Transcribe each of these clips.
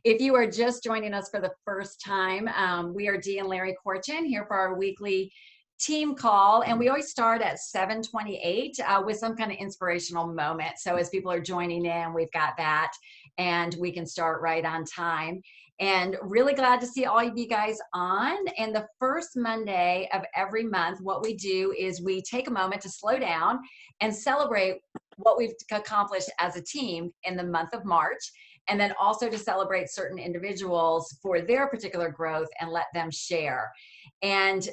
If you are just joining us for the first time, we are Dee and Larry Corchin here for our weekly team call, and we always start at 7:28 with some kind of inspirational moment. So as people are joining in, we've got that, and we can start right on time. And really glad to see all of you guys on. And the first Monday of every month, what we do is we take a moment to slow down and celebrate what we've accomplished as a team in the month of March, and then also to celebrate certain individuals for their particular growth and let them share. And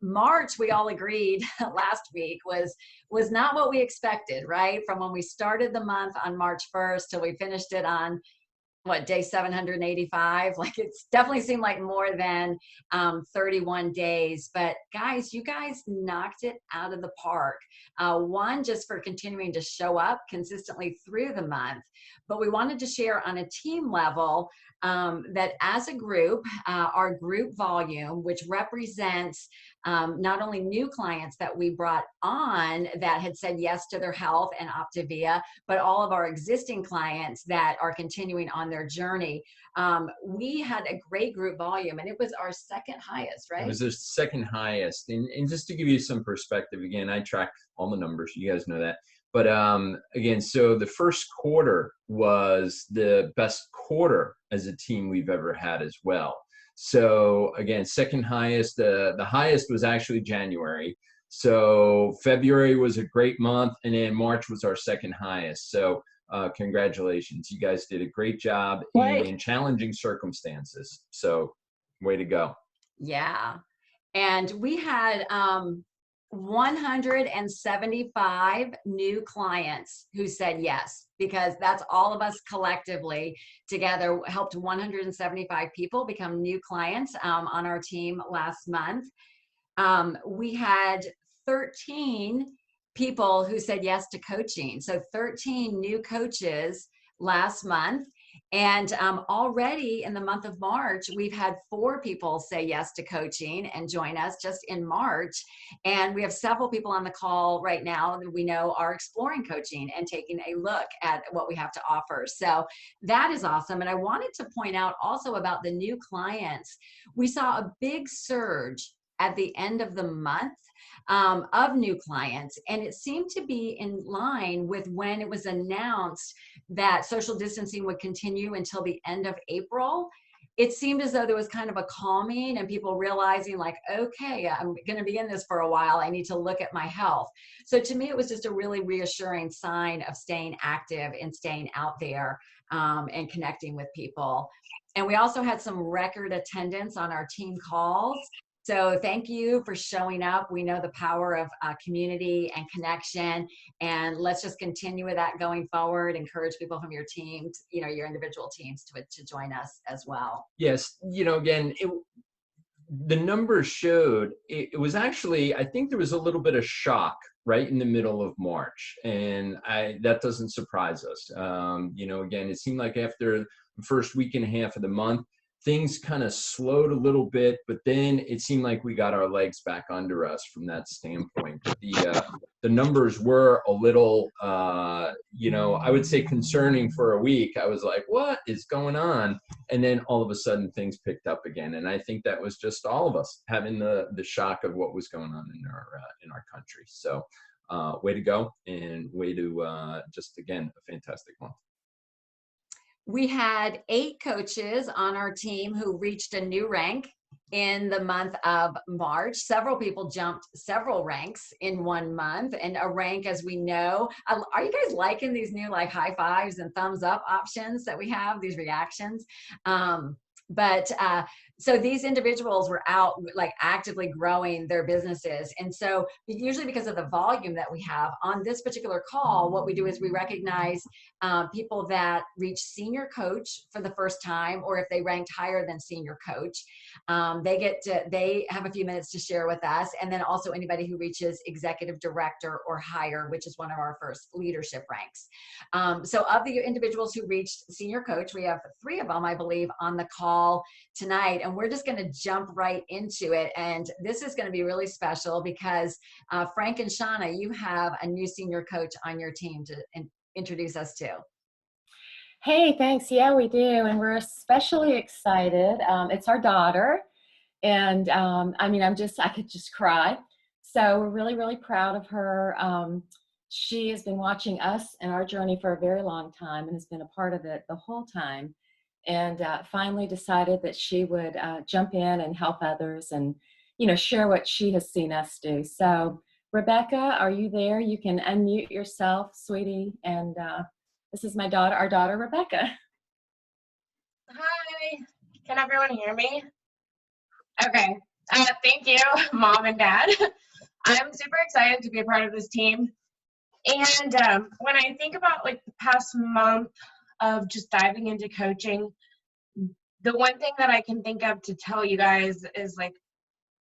March, we all agreed last week was not what we expected, right? From when we started the month on March 1st till we finished it on what, day 785. Like, it's definitely seemed like more than 31 days. But guys, you guys knocked it out of the park. One, just for continuing to show up consistently through the month, but we wanted to share on a team level that as a group, our group volume, which represents not only new clients that we brought on that had said yes to their health and Optavia, but all of our existing clients that are continuing on their journey. We had a great group volume, and it was our second highest, right? It was the second highest. And just to give you some perspective, again, I track all the numbers. You guys know that. But again, so the first quarter was the best quarter as a team we've ever had as well. So again, second highest. The highest was actually January. So February was a great month, and then March was our second highest. So congratulations. You guys did a great job in challenging circumstances. So way to go. Yeah. And we had 175 new clients who said yes, because that's all of us collectively together helped 175 people become new clients on our team last month. We had 13 people who said yes to coaching. So 13 new coaches last month. And already in the month of March, we've had 4 people say yes to coaching and join us just in March. And we have several people on the call right now that we know are exploring coaching and taking a look at what we have to offer. So that is awesome. And I wanted to point out also about the new clients. We saw a big surge at the end of the month of new clients. And it seemed to be in line with when it was announced that social distancing would continue until the end of April. It seemed as though there was kind of a calming and people realizing like, okay, I'm going to be in this for a while. I need to look at my health. So to me, it was just a really reassuring sign of staying active and staying out there and connecting with people. And we also had some record attendance on our team calls. So thank you for showing up. We know the power of community and connection, and let's just continue with that going forward. Encourage people from your teams, your individual teams to join us as well. Yes, again, the numbers showed it was actually, I think there was a little bit of shock right in the middle of March, and that doesn't surprise us. Again, it seemed like after the first week and a half of the month, things kind of slowed a little bit, but then it seemed like we got our legs back under us from that standpoint. The numbers were a little, I would say concerning for a week. I was like, what is going on? And then all of a sudden things picked up again. And I think that was just all of us having the shock of what was going on in our country. So way to go, and way to just, again, a fantastic month. We had 8 coaches on our team who reached a new rank in the month of March. Several people jumped several ranks in one month, and a rank, as we know. Are you guys liking these new like high fives and thumbs up options that we have, these reactions? So these individuals were out like actively growing their businesses. And so usually because of the volume that we have on this particular call, what we do is we recognize people that reach senior coach for the first time, or if they ranked higher than senior coach, they have a few minutes to share with us. And then also anybody who reaches executive director or higher, which is one of our first leadership ranks. So of the individuals who reached senior coach, we have 3 of them, I believe, on the call tonight, and we're just going to jump right into it. And this is going to be really special because Frank and Shauna, you have a new senior coach on your team to introduce us to. Hey, thanks. Yeah, we do. And we're especially excited. It's our daughter. And I mean, I could just cry. So we're really, really proud of her. She has been watching us and our journey for a very long time and has been a part of it the whole time. And finally decided that she would jump in and help others and, share what she has seen us do. So, Rebecca, are you there? You can unmute yourself, sweetie. And this is our daughter, Rebecca. Hi, can everyone hear me? Okay, thank you, Mom and Dad. I'm super excited to be a part of this team. And when I think about like the past month of just diving into coaching, the one thing that I can think of to tell you guys is like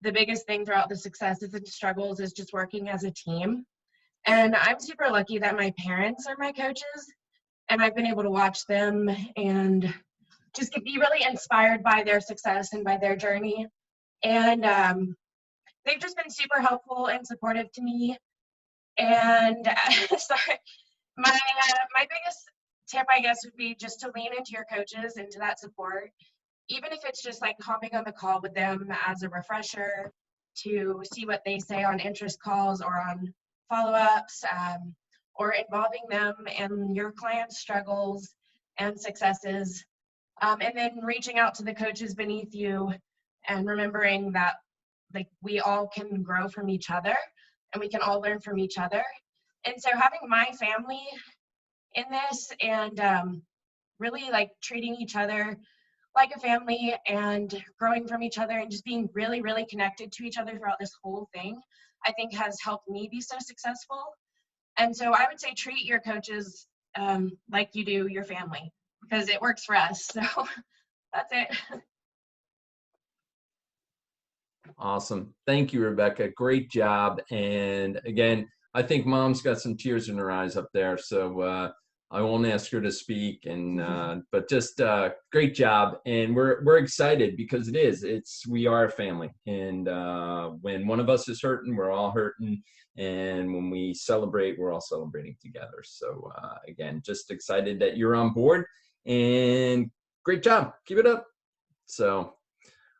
the biggest thing throughout the successes and struggles is just working as a team. And I'm super lucky that my parents are my coaches and I've been able to watch them and just be really inspired by their success and by their journey. And they've just been super helpful and supportive to me. And sorry, my biggest tip, I guess, would be just to lean into your coaches, into that support, even if it's just like hopping on the call with them as a refresher to see what they say on interest calls or on follow-ups, or involving them in your clients' struggles and successes. And then reaching out to the coaches beneath you and remembering that like we all can grow from each other and we can all learn from each other. And so having my family in this and really like treating each other like a family and growing from each other and just being really, really connected to each other throughout this whole thing, I think has helped me be so successful. And so I would say treat your coaches like you do your family, because it works for us. So that's it. Awesome. Thank you, Rebecca. Great job. And again, I think Mom's got some tears in her eyes up there, so I won't ask her to speak. And but just great job. And we're excited because we are a family. And when one of us is hurting, we're all hurting. And when we celebrate, we're all celebrating together. So again, just excited that you're on board. And great job. Keep it up. So.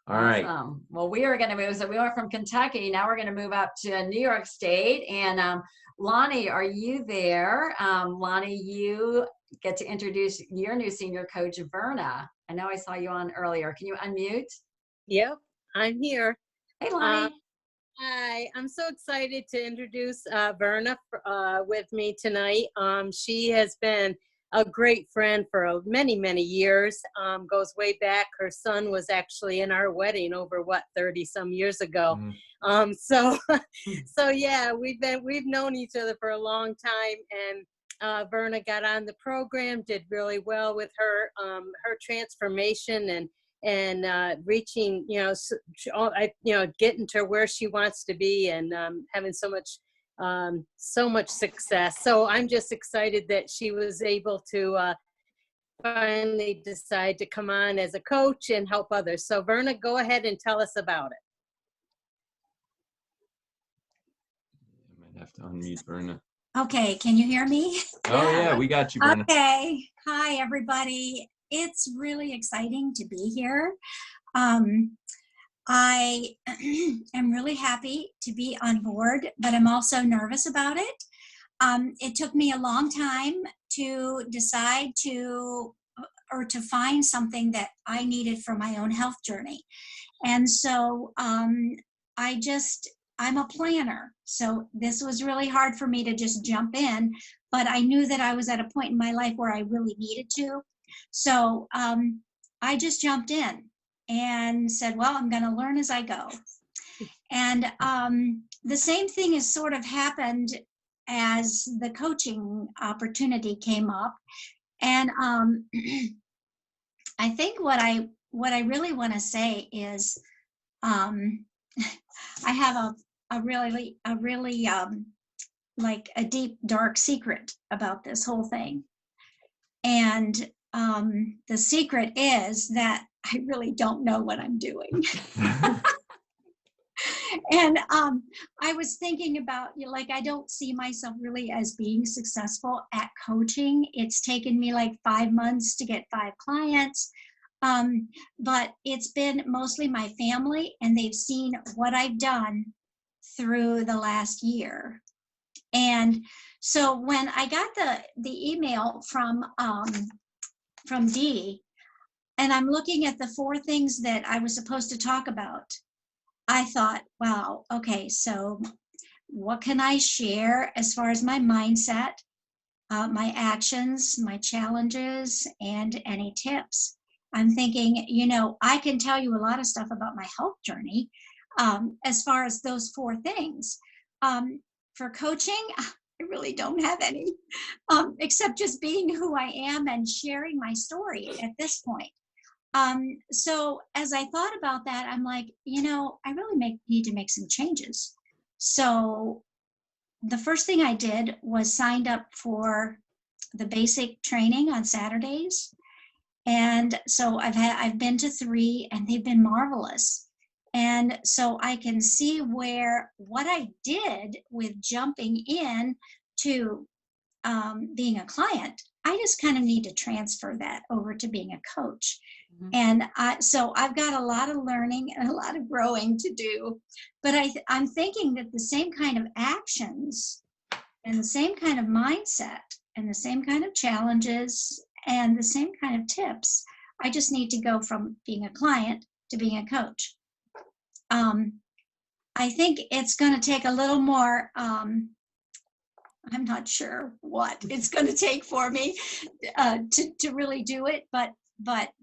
All right. Awesome. Well, we are going to move. So we went from Kentucky. Now we're going to move up to New York State. And Lonnie, are you there? Lonnie, you get to introduce your new senior coach, Verna. I know I saw you on earlier. Can you unmute? Yep, I'm here. Hey, Lonnie. Hi, I'm so excited to introduce Verna with me tonight. She has been a great friend for many, many years, goes way back. Her son was actually in our wedding over 30 some years ago. So yeah, we've known each other for a long time, and Verna got on the program, did really well with her transformation and reaching, getting to where she wants to be and having so much success. So I'm just excited that she was able to finally decide to come on as a coach and help others. So Verna, go ahead and tell us about it. I might have to unmute Verna. Okay, can you hear me? Oh yeah, we got you, Verna. Okay, hi everybody. It's really exciting to be here. I am really happy to be on board, but I'm also nervous about it. It took me a long time to decide to find something that I needed for my own health journey. And so I'm a planner. So this was really hard for me to just jump in, but I knew that I was at a point in my life where I really needed to. So I just jumped in and said, well, I'm going to learn as I go. And the same thing has sort of happened as the coaching opportunity came up. And I think what I really want to say is I have a really like a deep, dark secret about this whole thing. And the secret is that I really don't know what I'm doing. And I was thinking about, you know, like, I don't see myself really as being successful at coaching. It's taken me like 5 months to get 5 clients. But it's been mostly my family, and they've seen what I've done through the last year. And so when I got the email from Dee, and I'm looking at the 4 things that I was supposed to talk about, I thought, wow, okay, so what can I share as far as my mindset, my actions, my challenges, and any tips? I'm thinking, you know, I can tell you a lot of stuff about my health journey as far as those 4 things. For coaching, I really don't have any, except just being who I am and sharing my story at this point. So as I thought about that, I'm like, you know, I really need to make some changes. So the first thing I did was signed up for the basic training on Saturdays. And so I've been to 3, and they've been marvelous. And so I can see where what I did with jumping in to being a client, I just kind of need to transfer that over to being a coach. And so I've got a lot of learning and a lot of growing to do. But I'm thinking that the same kind of actions and the same kind of mindset and the same kind of challenges and the same kind of tips, I just need to go from being a client to being a coach. I think it's going to take a little more, I'm not sure what it's going to take for me to really do it, but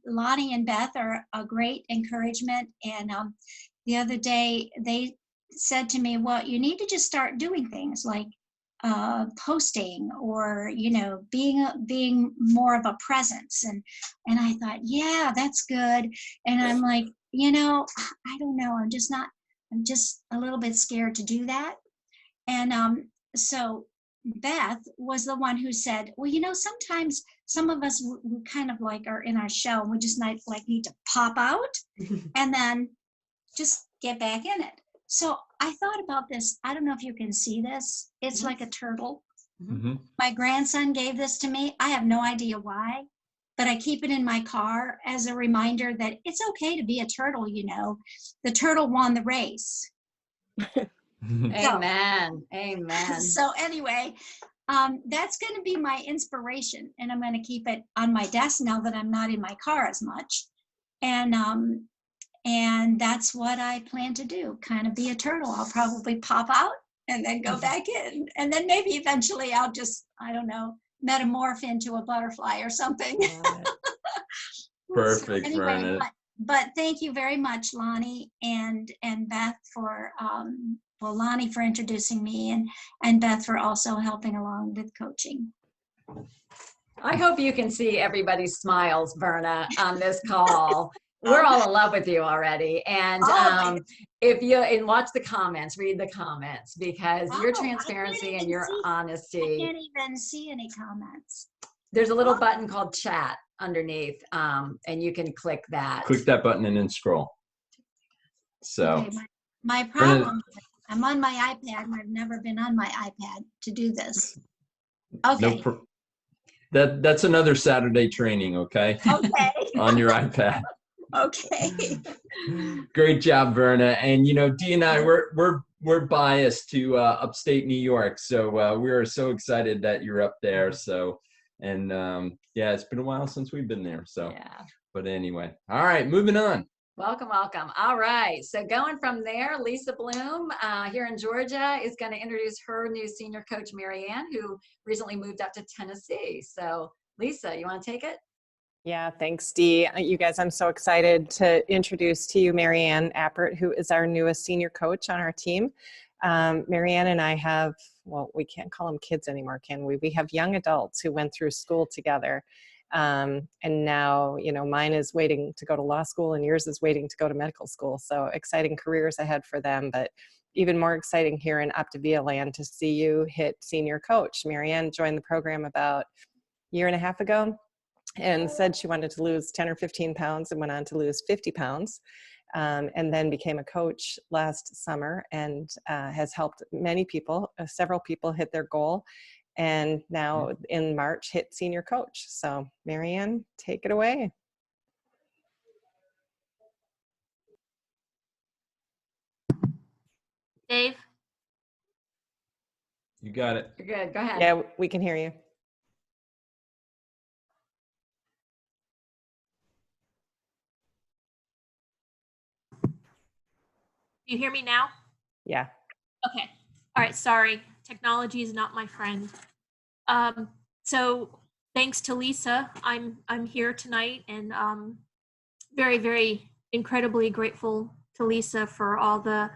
Lonnie and Beth are a great encouragement. And the other day they said to me, well, you need to just start doing things like posting, or, you know, being more of a presence. And I thought, yeah, that's good. And I'm like, you know, I don't know. I'm just a little bit scared to do that. And so Beth was the one who said, well, you know, sometimes some of us, we kind of like are in our shell, and we just need to pop out and then just get back in it. So I thought about this. I don't know if you can see this. It's like a turtle. Mm-hmm. My grandson gave this to me. I have no idea why, but I keep it in my car as a reminder that it's okay to be a turtle, you know. The turtle won the race. Amen. Amen. So anyway, that's going to be my inspiration, and I'm going to keep it on my desk now that I'm not in my car as much. And that's what I plan to do, kind of be a turtle. I'll probably pop out and then go back in. And then maybe eventually I'll just, I don't know, metamorph into a butterfly or something. Perfect, so anyway, Verna. but thank you very much, Lonnie and Beth for, well, Lonnie for introducing me, and Beth for also helping along with coaching. I hope you can see everybody's smiles, Verna, on this call. We're all in love with you already. And if you and watch the comments, read the comments, because your transparency and your honesty. I can't even see any comments. There's a little button called chat underneath, and you can click that. Click that button and then scroll. So okay, my problem is I'm on my iPad, and I've never been on my iPad to do this. Okay. That's another Saturday training, okay? Okay. On your iPad. Okay. Great job, Verna. And you know, Dee and I, we're biased to upstate New York, so we are so excited that you're up there. So, and yeah, it's been a while since we've been there. So, Yeah. But anyway, all right, moving on. Welcome, welcome. All right, so going from there, Lisa Bloom here in Georgia is going to introduce her new senior coach, Marianne, who recently moved up to Tennessee. So, Lisa, you want to take it? Yeah, thanks, Dee. You guys, I'm so excited to introduce to you Marianne Appert, who is our newest senior coach on our team. Marianne and I have, well, we can't call them kids anymore, can we? We have young adults who went through school together. And now, you know, mine is waiting to go to law school and yours is waiting to go to medical school. So exciting careers ahead for them, but even more exciting here in Optavia land to see you hit senior coach. Marianne joined the program about a year and a half ago. and said she wanted to lose 10 or 15 pounds and went on to lose 50 pounds. And then became a coach last summer and has helped many people, several people hit their goal. And now in March hit senior coach. So Marianne, take it away. Dave? You got it. You're good. Go ahead. Yeah, we can hear you. Do you hear me now? Yeah. Okay. All right. Sorry. Technology is not my friend. So thanks to Lisa, I'm here tonight, and very, very incredibly grateful to Lisa for all the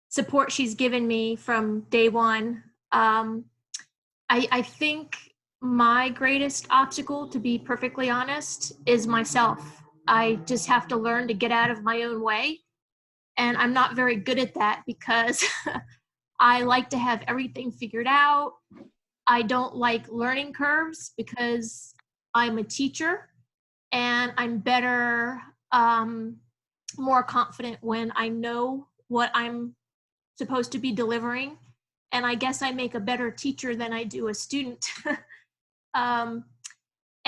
support she's given me from day one. I think my greatest obstacle, to be perfectly honest, is myself. I just have to learn to get out of my own way. And I'm not very good at that because I like to have everything figured out. I don't like learning curves because I'm a teacher, and I'm better, more confident when I know what I'm supposed to be delivering. And I guess I make a better teacher than I do a student. And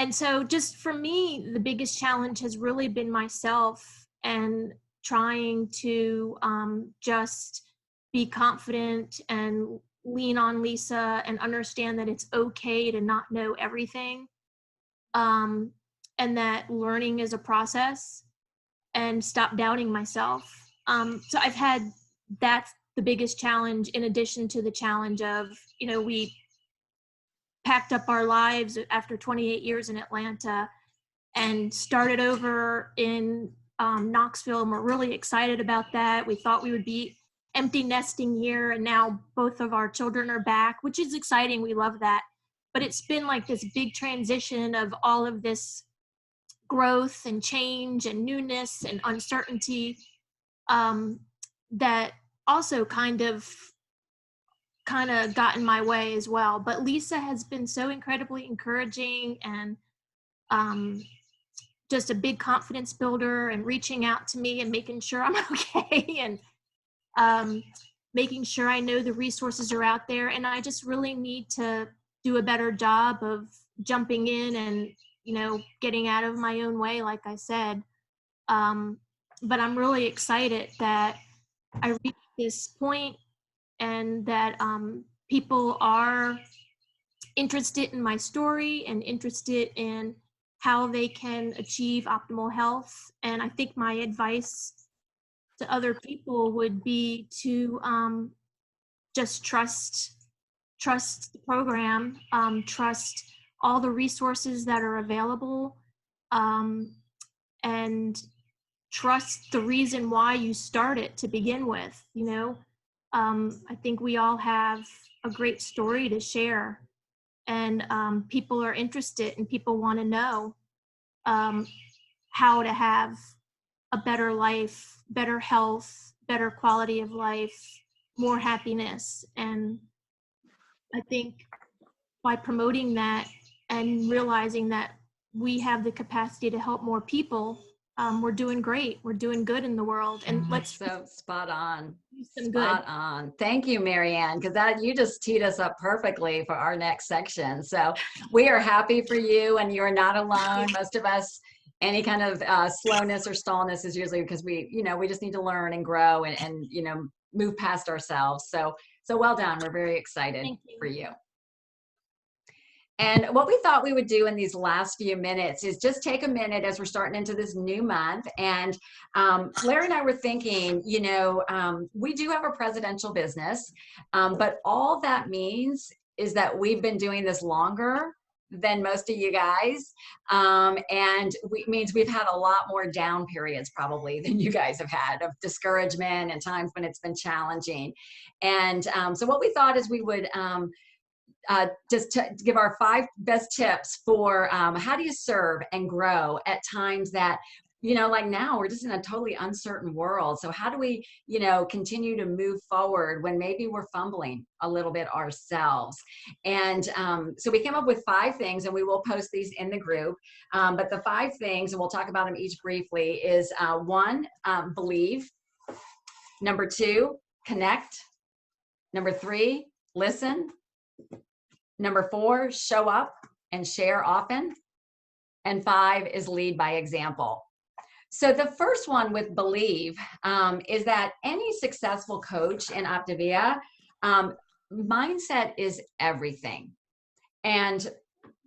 so just for me, the biggest challenge has really been myself and trying to just be confident and lean on Lisa and understand that it's okay to not know everything, and that learning is a process, and stop doubting myself. So I've had, that's the biggest challenge, in addition to the challenge of, we packed up our lives after 28 years in Atlanta and started over in Knoxville, and we're really excited about that. We thought we would be empty nesting here, and now both of our children are back, which is exciting. We love that. But it's been like this big transition of all of this growth and change and newness and uncertainty, that also kind of got in my way as well. But Lisa has been so incredibly encouraging, and just a big confidence builder, and reaching out to me and making sure I'm okay, and making sure I know the resources are out there. And I just really need to do a better job of jumping in and, getting out of my own way, like I said. But I'm really excited that I reached this point, and that people are interested in my story and interested in how they can achieve optimal health. And I think my advice to other people would be to just trust the program, trust all the resources that are available, and trust the reason why you started to begin with. I think we all have a great story to share, and people are interested, and people want to know how to have a better life, better health, better quality of life, more happiness. And I think by promoting that and realizing that we have the capacity to help more people, we're doing great. We're doing good in the world. And let's So spot on. do some good. Spot on. Thank you, Marianne, because you just teed us up perfectly for our next section. So we are happy for you, and you're not alone. Most of us, any kind of slowness or stallness is usually because we just need to learn and grow and move past ourselves. So well done. We're very excited for you. And what we thought we would do in these last few minutes is just take a minute as we're starting into this new month. And Larry and I were thinking, we do have a presidential business, but all that means is that we've been doing this longer than most of you guys. And it means we've had a lot more down periods probably than you guys have had, of discouragement and times when it's been challenging. And so what we thought is we would just to give our 5 best tips for how do you serve and grow at times that like now we're just in a totally uncertain world. So how do we, continue to move forward when maybe we're fumbling a little bit ourselves? And so we came up with 5 things, and we will post these in the group. But the 5 things, and we'll talk about them each briefly, is 1, believe. Number 2, connect. Number 3, listen. Number 4, show up and share often. And 5 is lead by example. So the first one with believe is that any successful coach in Optavia, mindset is everything. And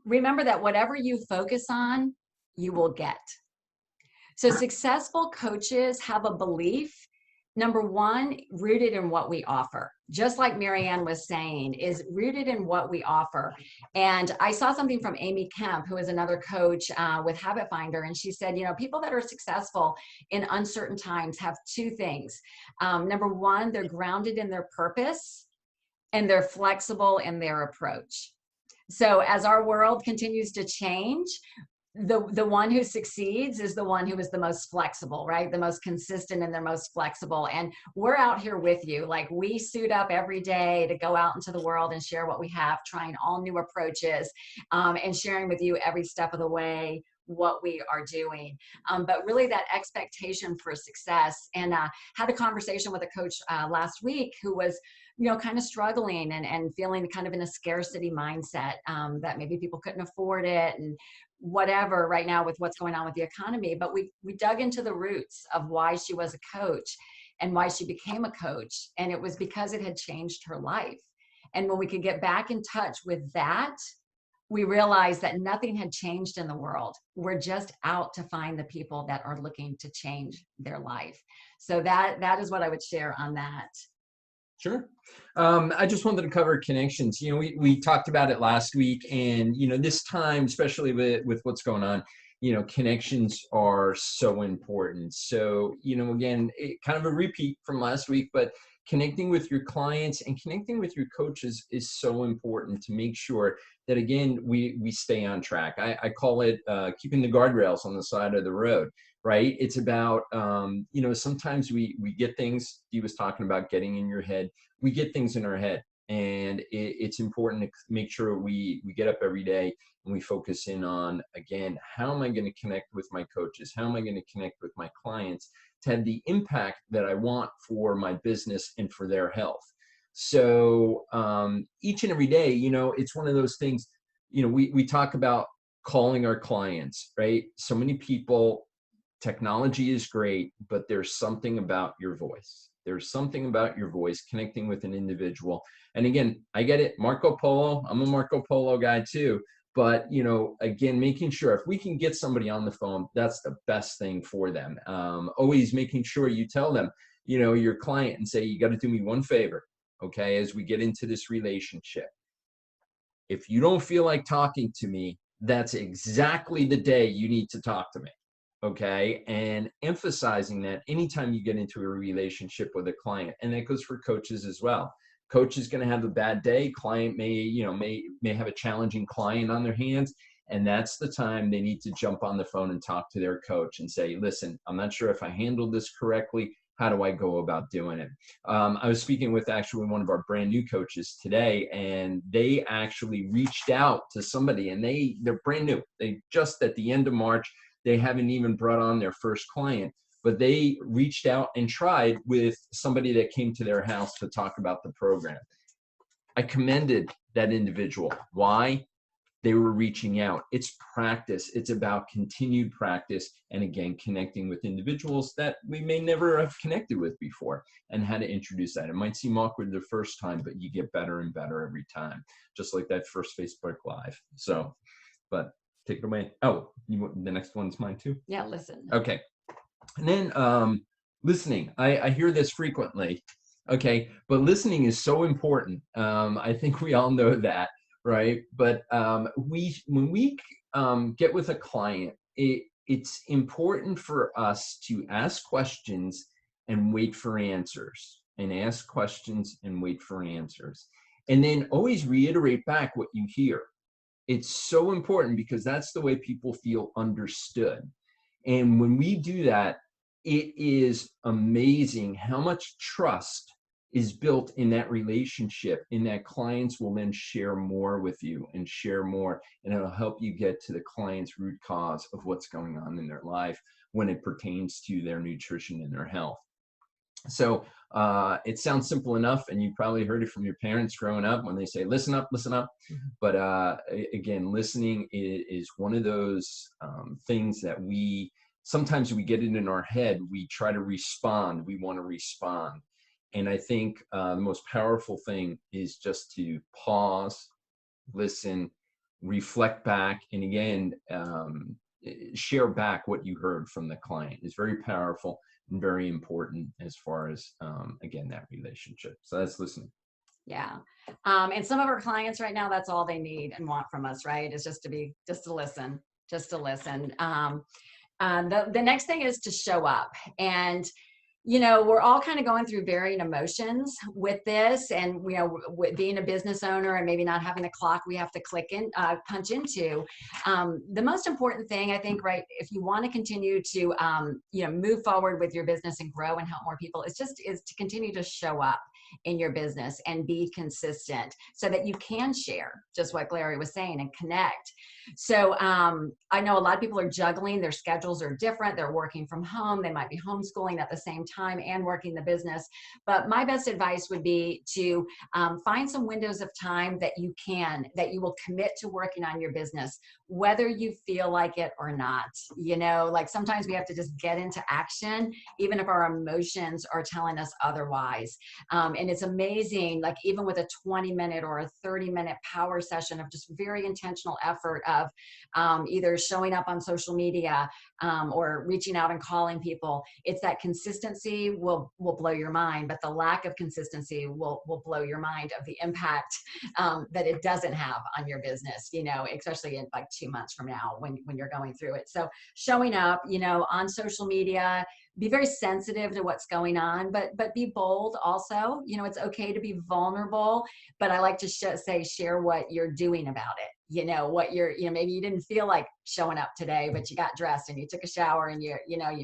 remember that whatever you focus on, you will get. So successful coaches have a belief, number 1, rooted in what we offer. Just like Marianne was saying, is rooted in what we offer. And I saw something from Amy Kemp, who is another coach with Habit Finder, and she said, people that are successful in uncertain times have 2 things. Number 1, they're grounded in their purpose, and they're flexible in their approach. So as our world continues to change, the one who succeeds is the one who is the most flexible, right? The most consistent and the most flexible. And we're out here with you. Like, we suit up every day to go out into the world and share what we have, trying all new approaches, and sharing with you every step of the way what we are doing. But really that expectation for success. And had a conversation with a coach last week who was kind of struggling and feeling kind of in a scarcity mindset, that maybe people couldn't afford it and whatever right now with what's going on with the economy. But we dug into the roots of why she was a coach and why she became a coach. And it was because it had changed her life. And when we could get back in touch with that, we realized that nothing had changed in the world. We're just out to find the people that are looking to change their life. So that is what I would share on that. Sure. I just wanted to cover connections. We talked about it last week, and this time, especially with what's going on, connections are so important. So again, kind of a repeat from last week, but connecting with your clients and connecting with your coaches is so important to make sure that, again, we stay on track. I call it keeping the guardrails on the side of the road. Right? It's about, sometimes we get things. He was talking about getting in your head. We get things in our head, and it's important to make sure we get up every day and we focus in on, again, how am I going to connect with my coaches? How am I going to connect with my clients to have the impact that I want for my business and for their health? So each and every day, it's one of those things, we talk about calling our clients, right? So many people, technology is great, but there's something about your voice. There's something about your voice connecting with an individual. And again, I get it, Marco Polo, I'm a Marco Polo guy too. But, again, making sure if we can get somebody on the phone, that's the best thing for them. Always making sure you tell them, your client, and say, you got to do me one favor, okay, as we get into this relationship. If you don't feel like talking to me, that's exactly the day you need to talk to me. Okay. And emphasizing that anytime you get into a relationship with a client, and that goes for coaches as well. Coach is going to have a bad day. Client may have a challenging client on their hands. And that's the time they need to jump on the phone and talk to their coach and say, listen, I'm not sure if I handled this correctly. How do I go about doing it? I was speaking with actually one of our brand new coaches today, and they actually reached out to somebody, and they're brand new. They just at the end of March, they haven't even brought on their first client, but they reached out and tried with somebody that came to their house to talk about the program. I commended that individual. Why? They were reaching out. It's practice. It's about continued practice. And again, connecting with individuals that we may never have connected with before, and how to introduce that. It might seem awkward the first time, but you get better and better every time, just like that first Facebook Live. So, but take it away. Oh, the next one's mine too? Yeah, listen. Okay. And then listening. I hear this frequently. Okay. But listening is so important. I think we all know that, right? But when we get with a client, it's important for us to ask questions and wait for answers, and ask questions and wait for answers. And then always reiterate back what you hear. It's so important, because that's the way people feel understood. And when we do that, it is amazing how much trust is built in that relationship, and that clients will then share more with you and share more, and it'll help you get to the client's root cause of what's going on in their life when it pertains to their nutrition and their health. So it sounds simple enough, and you probably heard it from your parents growing up when they say, listen up, listen up. But again, listening is one of those things that sometimes we get it in our head. We try to respond. We want to respond. And I think the most powerful thing is just to pause, listen, reflect back, and again, share back what you heard from the client. Is very powerful and very important as far as, again, that relationship. So that's listening. Yeah. And some of our clients right now, that's all they need and want from us, right? Is just to listen, just to listen. The next thing is to show up. And we're all kind of going through varying emotions with this, and with being a business owner and maybe not having a clock we have to punch into. The most important thing, I think, right, if you want to continue to move forward with your business and grow and help more people, is to continue to show up in your business and be consistent, so that you can share just what Larry was saying and connect. So I know a lot of people are juggling, their schedules are different, they're working from home, they might be homeschooling at the same time and working the business. But my best advice would be to find some windows of time that you will commit to working on your business, whether you feel like it or not. Like sometimes we have to just get into action, even if our emotions are telling us otherwise. And it's amazing, like even with a 20-minute or a 30-minute power session of just very intentional effort of either showing up on social media or reaching out and calling people. It's that consistency will blow your mind, but the lack of consistency will blow your mind of the impact that it doesn't have on your business, especially in like 2 months from now when you're going through it. So showing up, on social media, be very sensitive to what's going on, but be bold also. It's okay to be vulnerable, but I like to share what you're doing about it. Maybe you didn't feel like showing up today, but you got dressed and you took a shower and you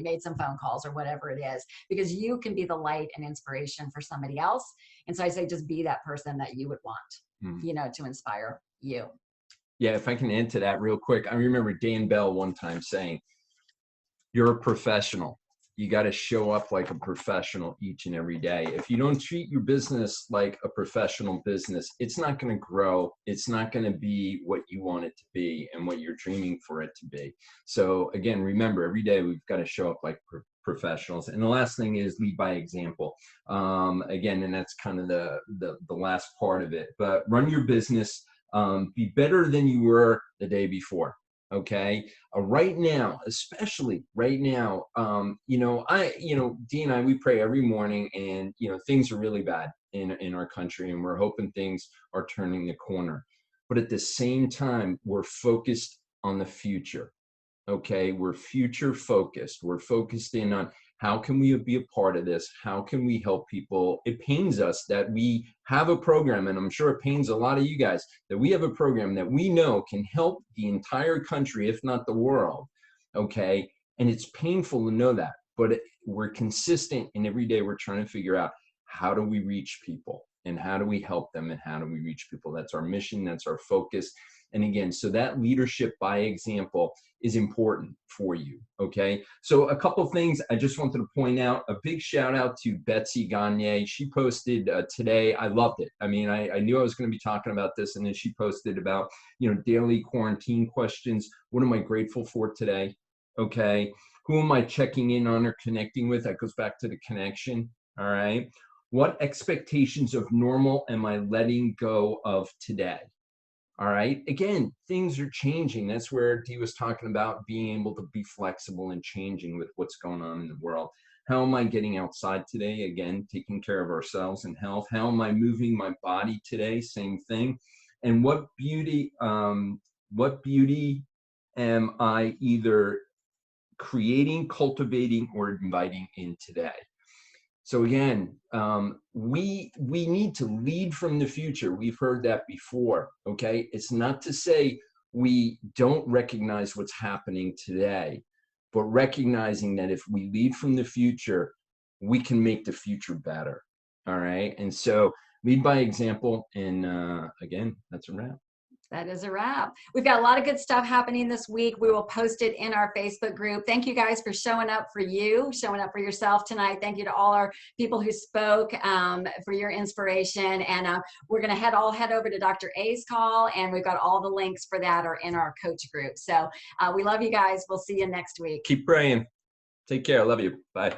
made some phone calls or whatever it is, because you can be the light and inspiration for somebody else. And so I say, just be that person that you would want, to inspire you. Yeah. If I can add to that real quick, I remember Dan Bell one time saying, you're a professional. You got to show up like a professional each and every day. If you don't treat your business like a professional business, it's not going to grow. It's not going to be what you want it to be and what you're dreaming for it to be. So again, remember, every day we've got to show up like professionals. And the last thing is lead by example. Again, and that's kind of the last part of it. But run your business. Be better than you were the day before. Okay. Right now, especially right now, Dee and I, we pray every morning, and, things are really bad in our country, and we're hoping things are turning the corner. But at the same time, we're focused on the future. Okay. We're future focused. We're focused in on how can we be a part of this? How can we help people? It pains us that we have a program, and I'm sure it pains a lot of you guys, that we have a program that we know can help the entire country, if not the world, okay? And it's painful to know that, but we're consistent, and every day we're trying to figure out, how do we reach people, and how do we help them, and how do we reach people? That's our mission, that's our focus. And again, so that leadership by example is important for you, okay? So a couple things I just wanted to point out. A big shout out to Betsy Gagne. She posted today. I loved it. I mean, I knew I was going to be talking about this, and then she posted about, daily quarantine questions. What am I grateful for today? Okay. Who am I checking in on or connecting with? That goes back to the connection, all right? What expectations of normal am I letting go of today? All right. Again, things are changing. That's where Dee was talking about being able to be flexible and changing with what's going on in the world. How am I getting outside today? Again, taking care of ourselves and health. How am I moving my body today? Same thing. And what beauty am I either creating, cultivating, or inviting in today? So again, we need to lead from the future. We've heard that before, okay? It's not to say we don't recognize what's happening today, but recognizing that if we lead from the future, we can make the future better. All right. And so lead by example. And again, that's a wrap. That is a wrap. We've got a lot of good stuff happening this week. We will post it in our Facebook group. Thank you guys for showing up for you, showing up for yourself tonight. Thank you to all our people who spoke for your inspiration. And we're going to head over to Dr. A's call, and we've got all the links for that are in our coach group. So we love you guys. We'll see you next week. Keep praying. Take care. I love you. Bye.